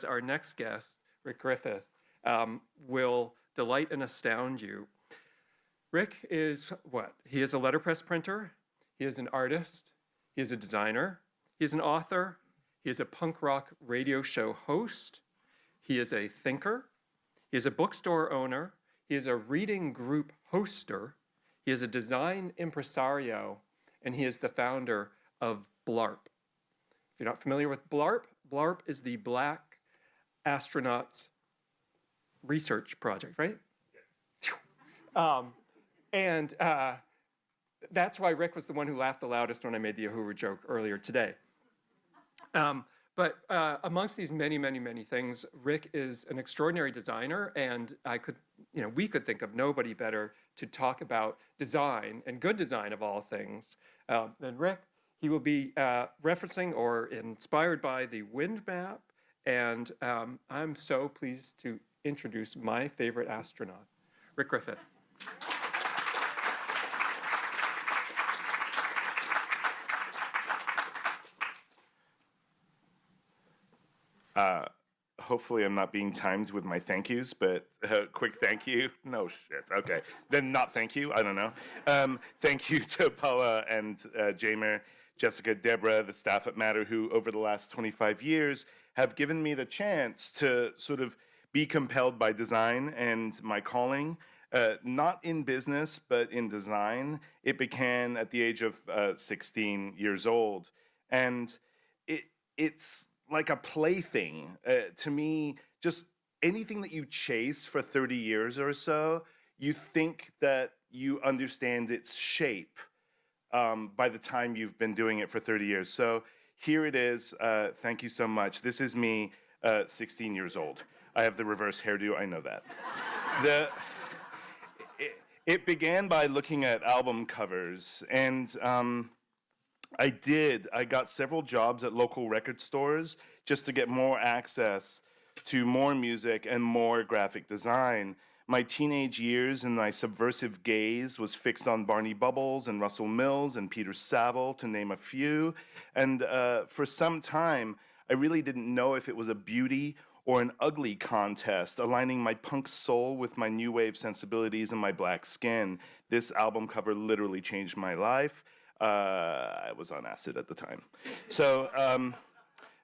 Our next guest, Rick Griffith, will delight and astound you. Rick is what? He is a letterpress printer, he is an artist, he is a designer, he is an author, he is a punk rock radio show host, he is a thinker, he is a bookstore owner, he is a reading group hoster, he is a design impresario, and he is the founder of BLARP. If you're not familiar with BLARP, BLARP is the Black Astronauts Research Project, right? Yeah. And that's why Rick was the one who laughed the loudest when I made the Uhuru joke earlier today. But amongst these many, many, many things, Rick is an extraordinary designer, and we could think of nobody better to talk about design and good design of all things than Rick. He will be referencing or inspired by the wind map, and I'm so pleased to introduce my favorite astronaut, Rick Griffith. Hopefully I'm not being timed with my thank yous, but quick thank you. No shit. Okay. Then not thank you. I don't know. Thank you to Paula and Jamer, Jessica, Deborah, the staff at Matter, who over the last 25 years have given me the chance to sort of be compelled by design and my calling. Not in business, but in design. It began at the age of 16 years old. And it's like a plaything. To me, just anything that you chase for 30 years or so, you think that you understand its shape by the time you've been doing it for 30 years. So here it is. Thank you so much. This is me, 16 years old. I have the reverse hairdo, I know that. It began by looking at album covers, and I got several jobs at local record stores just to get more access to more music and more graphic design. My teenage years and my subversive gaze was fixed on Barney Bubbles and Russell Mills and Peter Saville, to name a few. And for some time, I really didn't know if it was a beauty or an ugly contest, aligning my punk soul with my new wave sensibilities and my black skin. This album cover literally changed my life. I was on acid at the time. So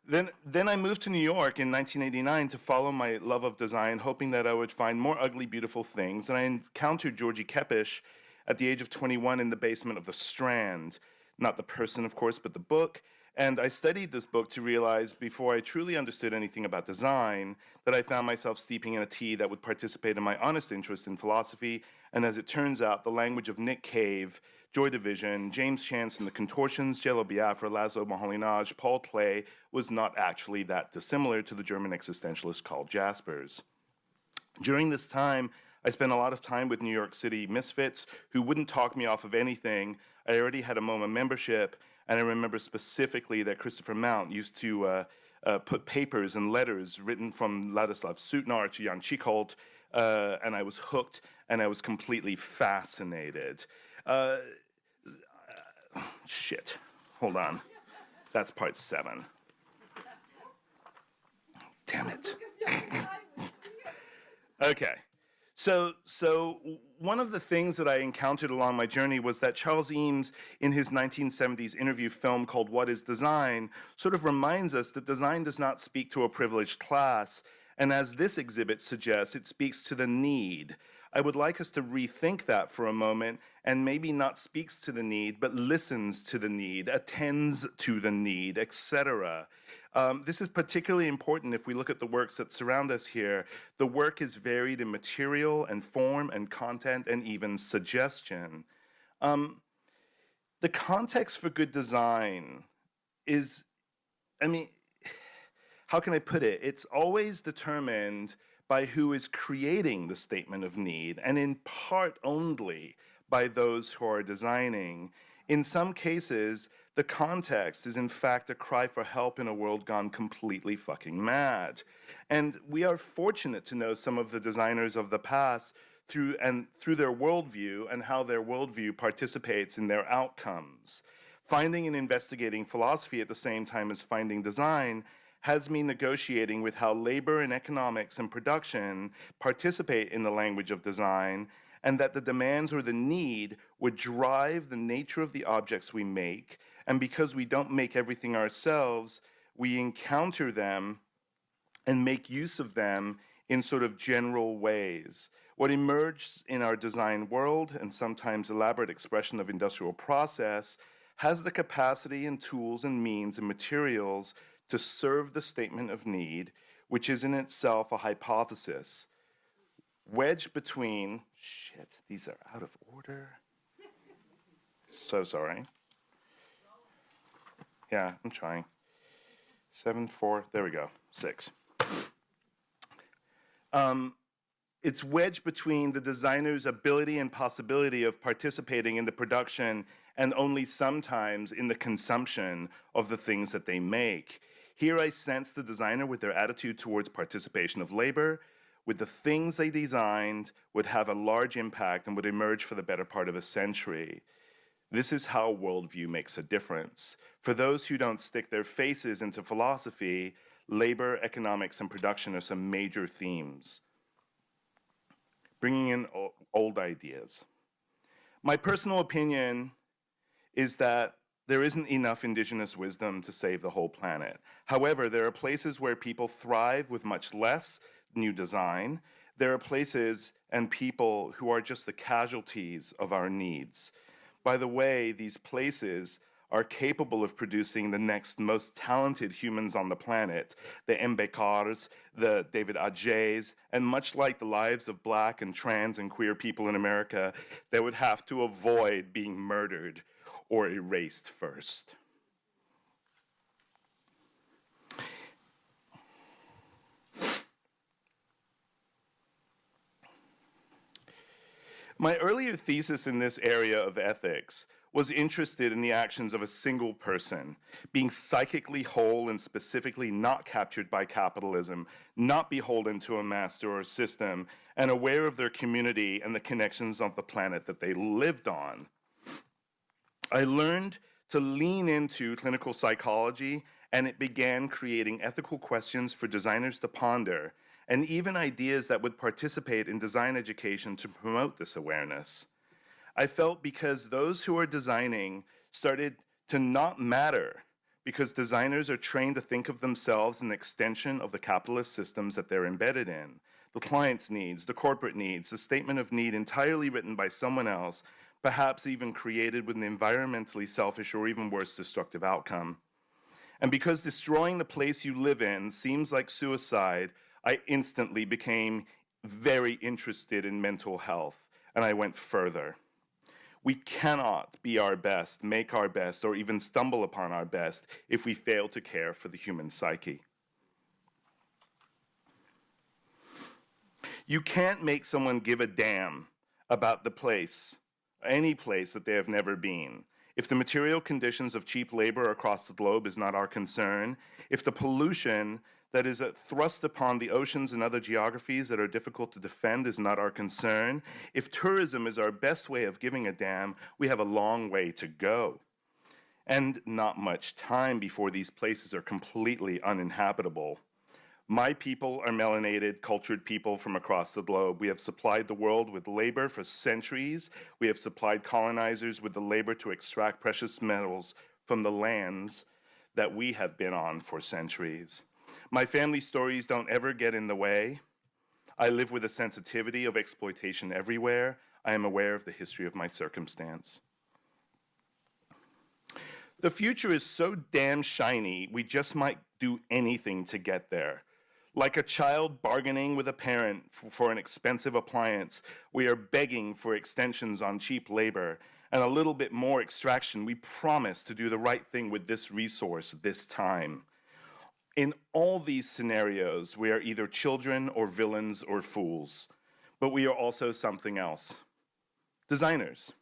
then I moved to New York in 1989 to follow my love of design, hoping that I would find more ugly, beautiful things. And I encountered Georgie Kepish at the age of 21 in the basement of the Strand. Not the person, of course, but the book. And I studied this book to realize, before I truly understood anything about design, that I found myself steeping in a tea that would participate in my honest interest in philosophy. And as it turns out, the language of Nick Cave, Joy Division, James Chance and the Contortions, Jello Biafra, Laszlo Moholy-Nagy, Paul Klee was not actually that dissimilar to the German existentialist Karl Jaspers. During this time, I spent a lot of time with New York City misfits who wouldn't talk me off of anything. I already had a MoMA membership, and I remember specifically that Christopher Mount used to put papers and letters written from Ladislav Sutnar to Jan Čikolt, and I was hooked, and I was completely fascinated. Shit. Hold on. That's part 7. Damn it. Okay. So one of the things that I encountered along my journey was that Charles Eames, in his 1970s interview film called What is Design, sort of reminds us that design does not speak to a privileged class, and as this exhibit suggests, it speaks to the need. I would like us to rethink that for a moment, and maybe not speaks to the need, but listens to the need, attends to the need, etc. This is particularly important if we look at the works that surround us here. The work is varied in material and form and content and even suggestion. The context for good design is, how can I put it? It's always determined by who is creating the statement of need, and in part only by those who are designing. In some cases, the context is in fact a cry for help in a world gone completely fucking mad. And we are fortunate to know some of the designers of the past through their worldview and how their worldview participates in their outcomes. Finding and investigating philosophy at the same time as finding design has me negotiating with how labor and economics and production participate in the language of design, and that the demands or the need would drive the nature of the objects we make. And because we don't make everything ourselves, we encounter them and make use of them in sort of general ways. What emerges in our design world, and sometimes elaborate expression of industrial process, has the capacity and tools and means and materials to serve the statement of need, which is in itself a hypothesis. Wedged between, shit, these are out of order. So sorry. Yeah, I'm trying. 7, 4, there we go, 6. It's wedged between the designer's ability and possibility of participating in the production and only sometimes in the consumption of the things that they make. Here I sense the designer with their attitude towards participation of labor, with the things they designed would have a large impact and would emerge for the better part of a century. This is how worldview makes a difference. For those who don't stick their faces into philosophy, labor, economics, and production are some major themes. Bringing in old ideas. My personal opinion is that there isn't enough indigenous wisdom to save the whole planet. However, there are places where people thrive with much less new design. There are places and people who are just the casualties of our needs. By the way, these places are capable of producing the next most talented humans on the planet, the Mbekars, the David Adjays, and much like the lives of Black and trans and queer people in America, they would have to avoid being murdered or erased first. My earlier thesis in this area of ethics was interested in the actions of a single person, being psychically whole and specifically not captured by capitalism, not beholden to a master or a system, and aware of their community and the connections of the planet that they lived on. I learned to lean into clinical psychology, and it began creating ethical questions for designers to ponder, and even ideas that would participate in design education to promote this awareness. I felt because those who are designing started to not matter, because designers are trained to think of themselves as an extension of the capitalist systems that they're embedded in. The client's needs, the corporate needs, the statement of need entirely written by someone else, perhaps even created with an environmentally selfish or even worse destructive outcome. And because destroying the place you live in seems like suicide, I instantly became very interested in mental health, and I went further. We cannot be our best, make our best, or even stumble upon our best if we fail to care for the human psyche. You can't make someone give a damn about the place, any place that they have never been. If the material conditions of cheap labor across the globe is not our concern, if the pollution that is thrust upon the oceans and other geographies that are difficult to defend is not our concern, if tourism is our best way of giving a damn, we have a long way to go. And not much time before these places are completely uninhabitable. My people are melanated, cultured people from across the globe. We have supplied the world with labor for centuries. We have supplied colonizers with the labor to extract precious metals from the lands that we have been on for centuries. My family stories don't ever get in the way. I live with a sensitivity of exploitation everywhere. I am aware of the history of my circumstance. The future is so damn shiny, we just might do anything to get there. Like a child bargaining with a parent for an expensive appliance, we are begging for extensions on cheap labor and a little bit more extraction. We promise to do the right thing with this resource this time. In all these scenarios, we are either children or villains or fools, but we are also something else. Designers.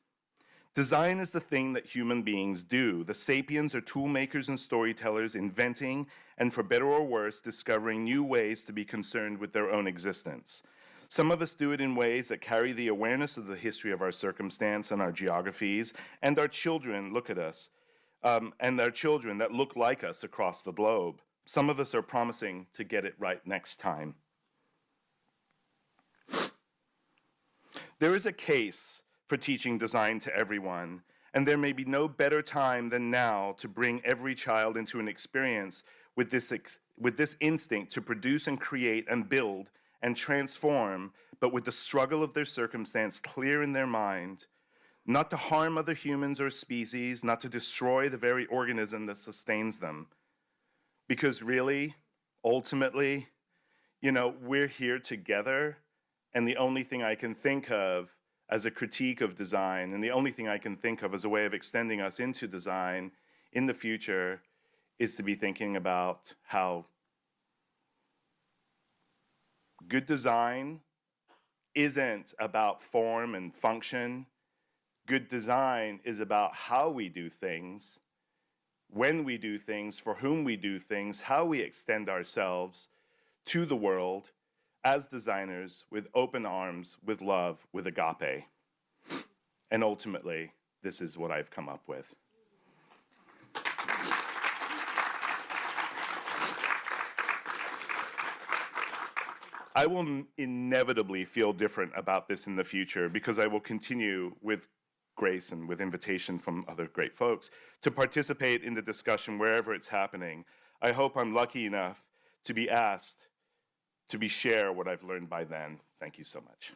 Design is the thing that human beings do. The sapiens are tool makers and storytellers, inventing and, for better or worse, discovering new ways to be concerned with their own existence. Some of us do it in ways that carry the awareness of the history of our circumstance and our geographies, and our children look at us, and our children that look like us across the globe. Some of us are promising to get it right next time. There is a case for teaching design to everyone, and there may be no better time than now to bring every child into an experience with this instinct to produce and create and build and transform, but with the struggle of their circumstance clear in their mind, not to harm other humans or species, not to destroy the very organism that sustains them. Because really, ultimately, we're here together, and the only thing I can think of as a critique of design, and the only thing I can think of as a way of extending us into design in the future, is to be thinking about how good design isn't about form and function. Good design is about how we do things, when we do things, for whom we do things, how we extend ourselves to the world as designers with open arms, with love, with agape. And ultimately, this is what I've come up with. I will inevitably feel different about this in the future because I will continue with grace and with invitation from other great folks to participate in the discussion wherever it's happening. I hope I'm lucky enough to be asked to share what I've learned by then. Thank you so much.